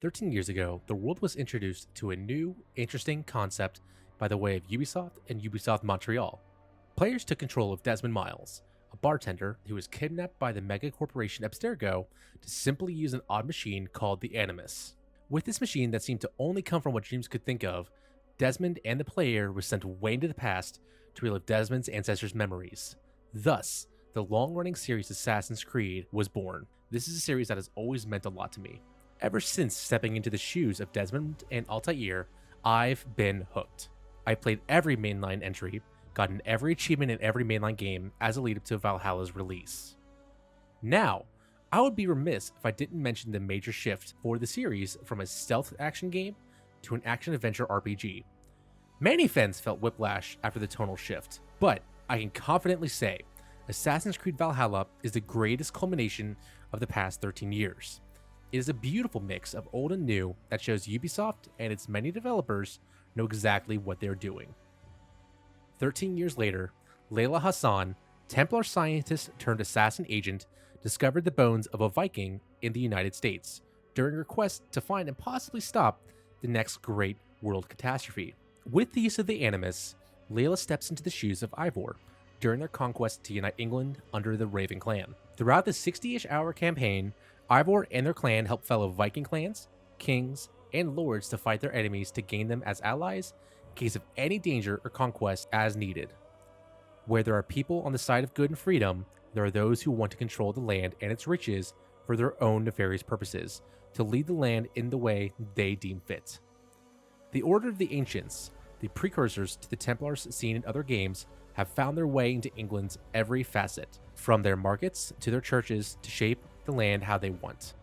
13 years ago, the world was introduced to a new, interesting concept by the way of Ubisoft and Ubisoft Montreal. Players took control of Desmond Miles, a bartender who was kidnapped by the mega corporation Abstergo to simply use an odd machine called the Animus. With this machine that seemed to only come from what dreams could think of, Desmond and the player were sent way into the past to relive Desmond's ancestors' memories. Thus, the long-running series Assassin's Creed was born. This is a series that has always meant a lot to me. Ever since stepping into the shoes of Desmond and Altair, I've been hooked. I played every mainline entry, gotten every achievement in every mainline game as a lead up to Valhalla's release. Now, I would be remiss if I didn't mention the major shift for the series from a stealth action game to an action-adventure RPG. Many fans felt whiplash after the tonal shift, but I can confidently say Assassin's Creed Valhalla is the greatest culmination of the past 13 years. It is a beautiful mix of old and new that shows Ubisoft and its many developers know exactly what they're doing. 13 years later, Layla Hassan, Templar scientist turned assassin agent, discovered the bones of a Viking in the United States during her quest to find and possibly stop the next great world catastrophe. With the use of the Animus, Layla steps into the shoes of Eivor during their conquest to unite England under the Raven clan. Throughout the 60-ish hour campaign, Eivor and their clan help fellow Viking clans, kings, and lords to fight their enemies to gain them as allies in case of any danger or conquest as needed. Where there are people on the side of good and freedom, there are those who want to control the land and its riches for their own nefarious purposes, to lead the land in the way they deem fit. The Order of the Ancients, the precursors to the Templars seen in other games, have found their way into England's every facet, from their markets to their churches, to shape the land how they want.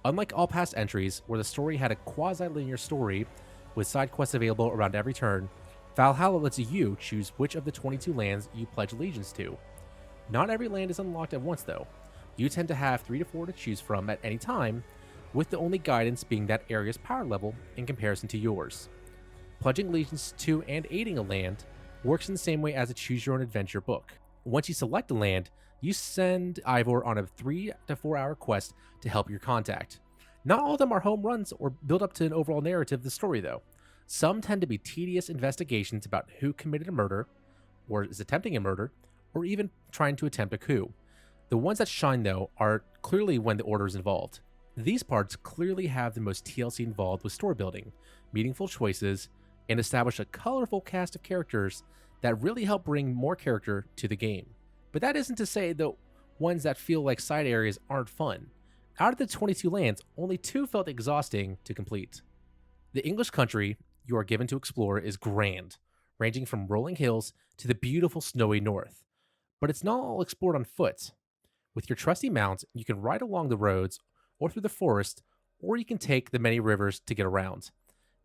Unlike all past entries, where the story had a quasi-linear story with side quests available around every turn, Valhalla lets you choose which of the 22 lands you pledge allegiance to. Not every land is unlocked at once though. You tend to have 3 to 4 to choose from at any time, with the only guidance being that area's power level in comparison to yours. Pledging allegiance to and aiding a land works in the same way as a choose-your-own-adventure book. Once you select a land, you send Eivor on a 3 to 4 hour quest to help your contact. Not all of them are home runs or build up to an overall narrative of the story though. Some tend to be tedious investigations about who committed a murder, or is attempting a murder, or even trying to attempt a coup. The ones that shine though are clearly when the Order is involved. These parts clearly have the most TLC involved with story building, meaningful choices, and establish a colorful cast of characters that really help bring more character to the game. But that isn't to say the ones that feel like side areas aren't fun. Out of the 22 lands, only 2 felt exhausting to complete. The English country you are given to explore is grand, ranging from rolling hills to the beautiful snowy north. But it's not all explored on foot. With your trusty mount, you can ride along the roads or through the forest, or you can take the many rivers to get around.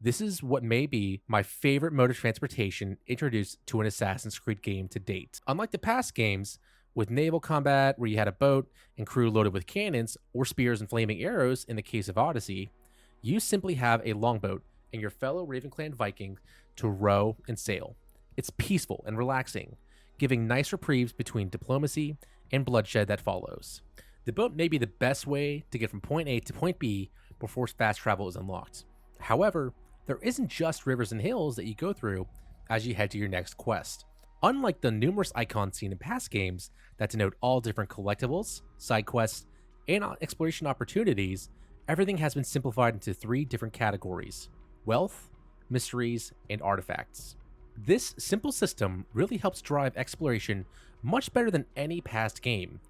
This is what may be my favorite mode of transportation introduced to an Assassin's Creed game to date. Unlike the past games, with naval combat where you had a boat and crew loaded with cannons or spears and flaming arrows in the case of Odyssey, you simply have a longboat and your fellow Ravenclan Viking to row and sail. It's peaceful and relaxing, giving nice reprieves between diplomacy and bloodshed that follows. The boat may be the best way to get from point A to point B before fast travel is unlocked. However, there isn't just rivers and hills that you go through as you head to your next quest. Unlike the numerous icons seen in past games that denote all different collectibles, side quests, and exploration opportunities, everything has been simplified into 3 different categories: wealth, mysteries, and artifacts. This simple system really helps drive exploration much better than any past game.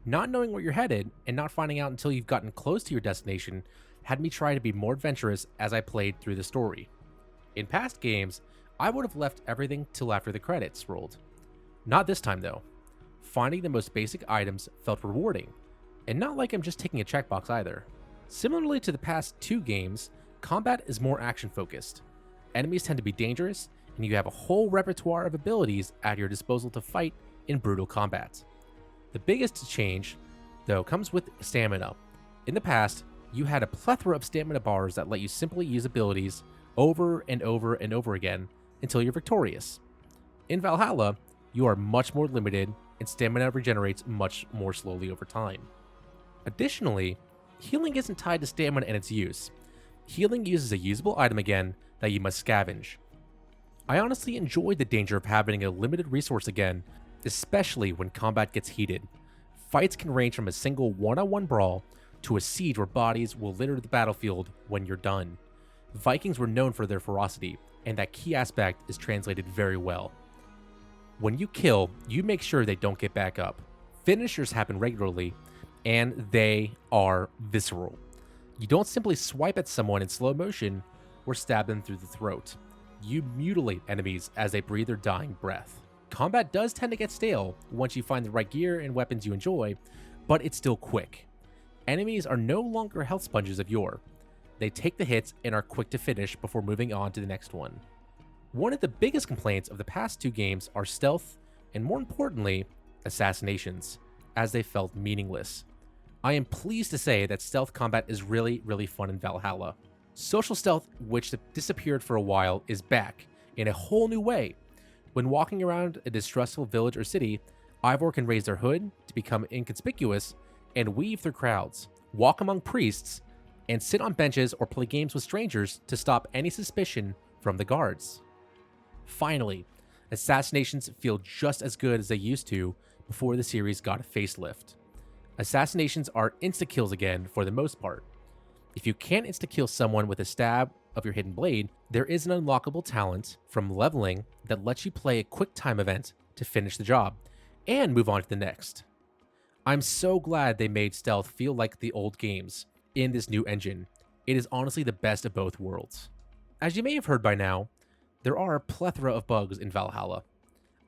Not knowing where you're headed and not finding out until you've gotten close to your destination had me try to be more adventurous as I played through the story. In past games, I would have left everything till after the credits rolled. Not this time though. Finding the most basic items felt rewarding, and not like I'm just ticking a checkbox either. Similarly to the past 2 games, combat is more action focused. Enemies tend to be dangerous, and you have a whole repertoire of abilities at your disposal to fight in brutal combat. The biggest change, though, comes with stamina. In the past, you had a plethora of stamina bars that let you simply use abilities over and over and over again until you're victorious. In Valhalla, you are much more limited and stamina regenerates much more slowly over time. Additionally, healing isn't tied to stamina and its use. Healing uses a usable item again that you must scavenge. I honestly enjoy the danger of having a limited resource again, especially when combat gets heated. Fights can range from a single one-on-one brawl to a siege where bodies will litter the battlefield when you're done. Vikings were known for their ferocity, and that key aspect is translated very well. When you kill, you make sure they don't get back up. Finishers happen regularly, and they are visceral. You don't simply swipe at someone in slow motion or stab them through the throat. You mutilate enemies as they breathe their dying breath. Combat does tend to get stale once you find the right gear and weapons you enjoy, but it's still quick. Enemies are no longer health sponges of yore. They take the hits and are quick to finish before moving on to the next one. One of the biggest complaints of the past two games are stealth, and more importantly, assassinations, as they felt meaningless. I am pleased to say that stealth combat is really fun in Valhalla. Social stealth, which disappeared for a while, is back in a whole new way. When walking around a distrustful village or city, Eivor can raise their hood to become inconspicuous and weave through crowds, walk among priests, and sit on benches or play games with strangers to stop any suspicion from the guards. Finally, assassinations feel just as good as they used to before the series got a facelift. Assassinations are insta-kills again for the most part. If you can't insta-kill someone with a stab of your hidden blade, there is an unlockable talent from leveling that lets you play a quick time event to finish the job and move on to the next. I'm so glad they made stealth feel like the old games in this new engine. It is honestly the best of both worlds. As you may have heard by now, there are a plethora of bugs in Valhalla.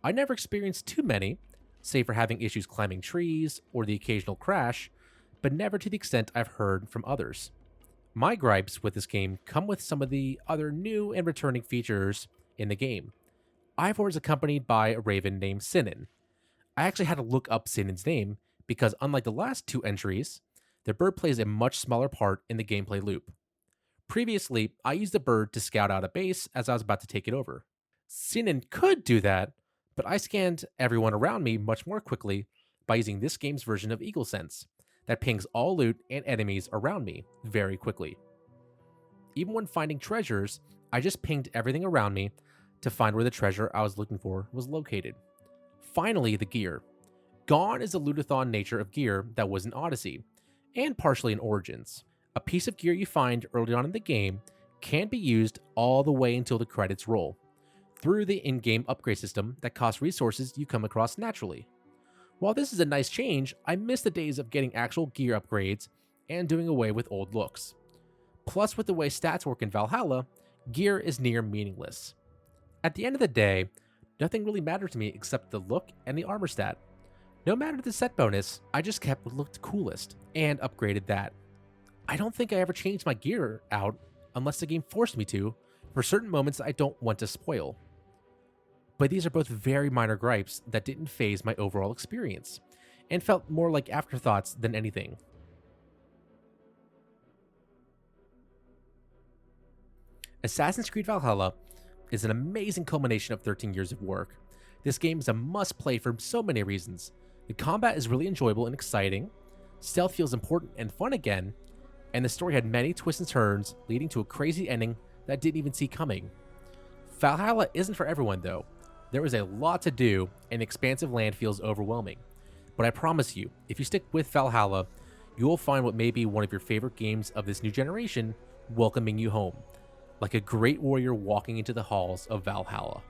I never experienced too many, save for having issues climbing trees or the occasional crash, but never to the extent I've heard from others. My gripes with this game come with some of the other new and returning features in the game. Eivor is accompanied by a raven named Sinan. I actually had to look up Sinan's name because unlike the last two entries, the bird plays a much smaller part in the gameplay loop. Previously, I used the bird to scout out a base as I was about to take it over. Sinan could do that, but I scanned everyone around me much more quickly by using this game's version of Eagle Sense that pings all loot and enemies around me very quickly. Even when finding treasures, I just pinged everything around me to find where the treasure I was looking for was located. Finally, the gear. Gone is the lootathon nature of gear that was in Odyssey, and partially in Origins. A piece of gear you find early on in the game can be used all the way until the credits roll, through the in-game upgrade system that costs resources you come across naturally. While this is a nice change, I miss the days of getting actual gear upgrades and doing away with old looks. Plus, with the way stats work in Valhalla, gear is near meaningless. At the end of the day, nothing really mattered to me except the look and the armor stat. No matter the set bonus, I just kept what looked coolest and upgraded that. I don't think I ever changed my gear out unless the game forced me to, for certain moments I don't want to spoil. But these are both very minor gripes that didn't phase my overall experience, and felt more like afterthoughts than anything. Assassin's Creed Valhalla is an amazing culmination of 13 years of work. This game is a must-play for so many reasons. The combat is really enjoyable and exciting, stealth feels important and fun again, and the story had many twists and turns leading to a crazy ending that I didn't even see coming. Valhalla isn't for everyone though. There is a lot to do, and expansive land feels overwhelming. But I promise you, if you stick with Valhalla, you will find what may be one of your favorite games of this new generation welcoming you home, like a great warrior walking into the halls of Valhalla.